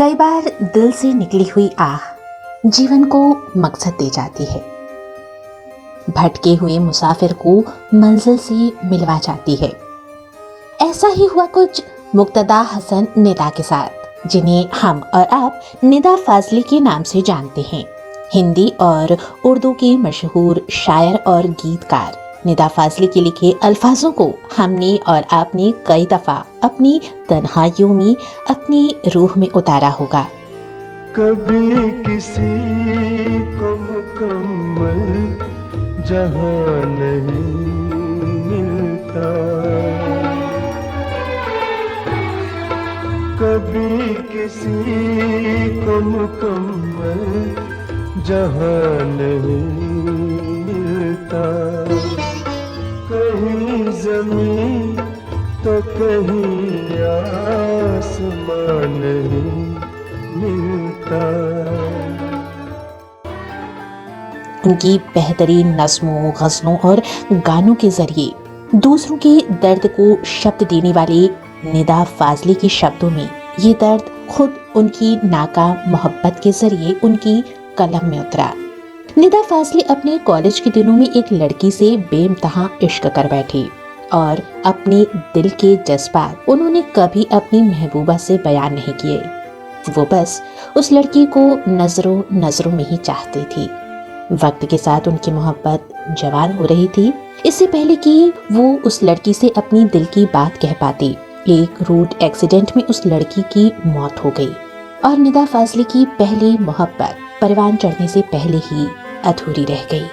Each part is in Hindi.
कई बार दिल से निकली हुई आह जीवन को मकसद दे जाती है। भटके हुए मुसाफिर को मंजिल से मिलवा जाती है। ऐसा ही हुआ कुछ मुक्तदा हसन निदा के साथ, जिन्हें हम और आप निदा फाजली के नाम से जानते हैं। हिंदी और उर्दू के मशहूर शायर और गीतकार निदा फाजली के लिखे अल्फाजों को हमने और आपने कई दफा अपनी तन्हाइयों में, अपनी रूह में उतारा होगा। कभी किसी को मुकम्मल जहां नहीं मिलता, कभी किसी को मुकम्मल जहां नहीं मिलता। कहीं जमीन तो कहीं आसमान नहीं मिलता। उनकी बेहतरीन नज़्मों, गज़लों और गानों के जरिए दूसरों के दर्द को शब्द देने वाले निदा फाजली के शब्दों में ये दर्द खुद उनकी नाकाम मोहब्बत के जरिए उनकी कलम में उतरा। निदा फाजली अपने कॉलेज के दिनों में एक लड़की से बेइंतहा इश्क कर बैठी और अपने दिल के जज्बात उन्होंने कभी अपनी महबूबा से बयान नहीं किए। वो बस उस लड़की को नजरों नजरों में ही चाहती थी। वक्त के साथ उनकी मोहब्बत जवान हो रही थी। इससे पहले कि वो उस लड़की से अपनी दिल की बात कह पाती, एक रोड एक्सीडेंट में उस लड़की की मौत हो गई और निदा फाजली की पहली मोहब्बत परवान चढ़ने से पहले ही अधूरी रह गई।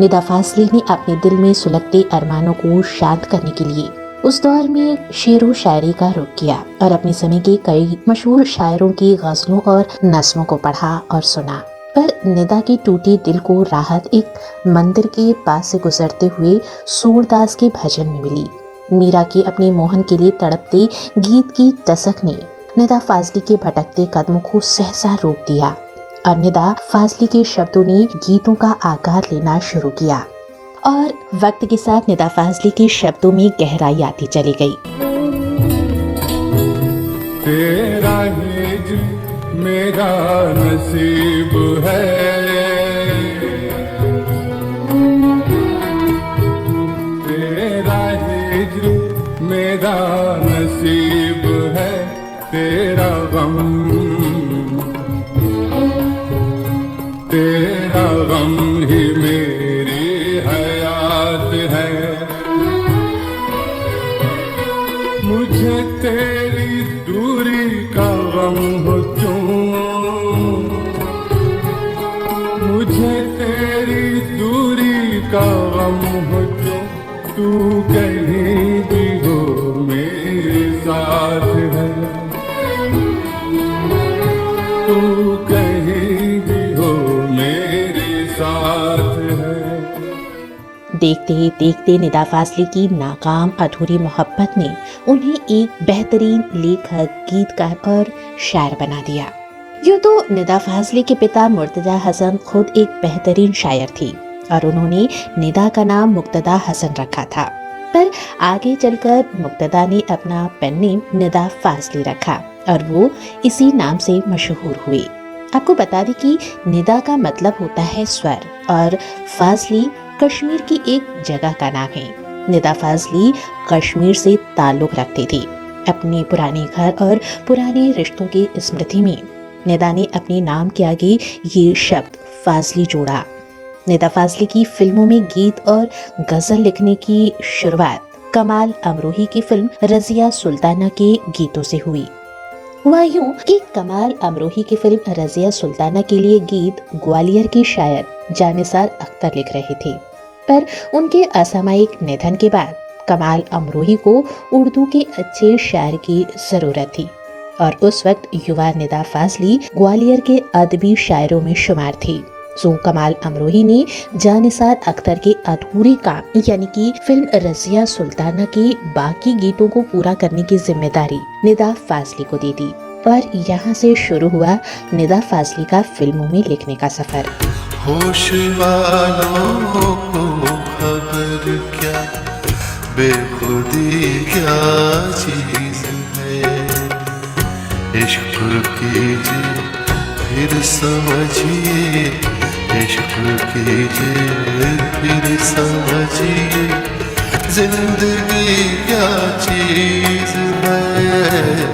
निदा फाजली ने अपने दिल में सुलगते अरमानों को शांत करने के लिए उस दौर में शेर व शायरी का रुख किया और अपने समय के कई मशहूर शायरों की गज़लों और नज़्मों को पढ़ा और सुना। पर निदा के टूटे दिल को राहत एक मंदिर के पास से गुजरते हुए सूरदास के भजन में मिली। मीरा के अपने मोहन के लिए तड़पते गीत की टसक ने निदा फाजली के भटकते कदमों को सहसा रोक दिया और निदा फाजली के शब्दों ने गीतों का आकार लेना शुरू किया और वक्त के साथ निदा फाजली के शब्दों में गहराई आती चली गई। तेरा हिज्र मेरा नसीब है, तेरा हिज्र मेरा नसीब है, तेरा गम ही मेरी हयात है। मुझे तेरी दूरी का गम हो क्यों, मुझे तेरी दूरी का गम हो क्यों, तू कहीं भी हो मेरे साथ है, तू कहीं भी हो मेरे साथ है। देखते ही देखते निदा फाजली की नाकाम अधूरी मोहब्बत ने उन्हें एक बेहतरीन लेखक, गीतकार और शायर बना दिया। यूँ तो निदा फाजली के पिता मुर्तजा हसन खुद एक बेहतरीन शायर थी और उन्होंने निदा का नाम मुक्तदा हसन रखा था, पर आगे चलकर मुक्तदा ने अपना पेन नेम निदा फाजली रखा और वो इसी नाम से मशहूर हुई। आपको बता दें कि निदा का मतलब होता है स्वर और फाजली कश्मीर की एक जगह का नाम है। निदा फाजली कश्मीर से ताल्लुक रखती थी। अपने पुराने घर और पुराने रिश्तों की स्मृति में निदा ने अपने नाम के आगे ये शब्द फाजली जोड़ा। निदा फाजली की फिल्मों में गीत और गजल लिखने की शुरुआत कमाल अमरोही की फिल्म रजिया सुल्ताना के गीतों से हुई। हुआ यूं कि कमाल अमरोही की फिल्म रजिया सुल्ताना के लिए गीत ग्वालियर के शायर जानिसार अख्तर लिख रहे थे, पर उनके असामयिक निधन के बाद कमाल अमरोही को उर्दू के अच्छे शायर की जरूरत थी और उस वक्त युवा निदा फाजली ग्वालियर के अदबी शायरों में शुमार थी। सो कमाल अमरोही ने जानिसार अख्तर के अधूरे काम यानी कि फिल्म रजिया सुल्ताना के बाकी गीतों को पूरा करने की जिम्मेदारी निदा फाजली को दे दी और यहाँ से शुरू हुआ निदा फाजली का फिल्मों में लिखने का सफर। होश वालों को खबर क्या, बेखुदी क्या चीज है, इश्क कीजिए फिर समझिए, इश्क कीजिए फिर समझिए, जिंदगी क्या चीज है,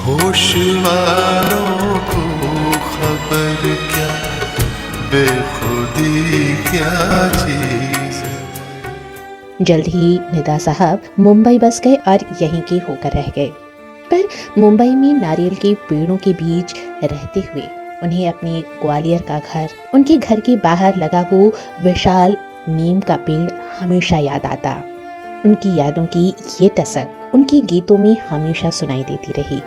होश वालों को खबर क्या, बेखुदी क्या चीज है। जल्द ही निदा साहब मुंबई बस गए और यहीं के होकर रह गए। पर मुंबई में नारियल के पेड़ों के बीच रहते हुए उन्हें अपने ग्वालियर का घर, उनके घर के बाहर लगा वो विशाल नीम का पेड़ हमेशा याद आता। उनकी यादों की ये टसक उनके गीतों में हमेशा सुनाई देती रही।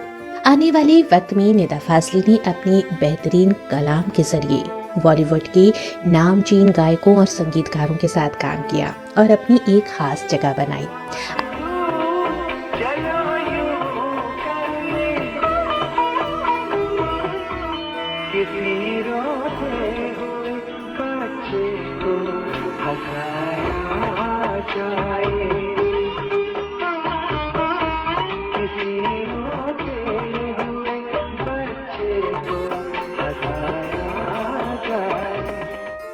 आने वाले वक्त में निदा फाजली ने अपनी बेहतरीन कलाम के जरिए बॉलीवुड के नामचीन गायकों और संगीतकारों के साथ काम किया और अपनी एक खास जगह बनाई।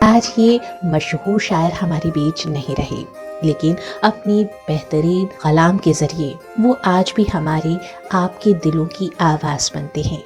आज ये मशहूर शायर हमारे बीच नहीं रहे, लेकिन अपनी बेहतरीन कलाम के जरिए वो आज भी हमारे आपके दिलों की आवाज़ बनते हैं।